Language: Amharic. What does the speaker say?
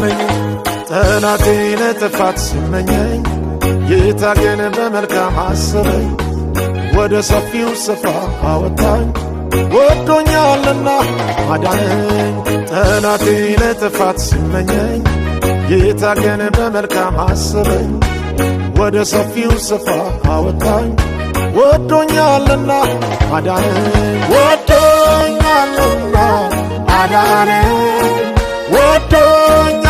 አዳነኝ ጠላቴ ለጥፋት ሲመኘኝ ጌታ ግን በመልካም አሰበኝ ወደ ሰፊው ስፍራ አወጣኝ ወዶኛልና አዳነኝ ጠላቴ ለጥፋት ሲመኘኝ ጌታ ግን በመልካም አሰበኝ ወደ ሰፊው ስፍራ አወጣኝ ወዶኛልና አዳነኝ ወዶኛልና አዳነኝ ወዶኛልና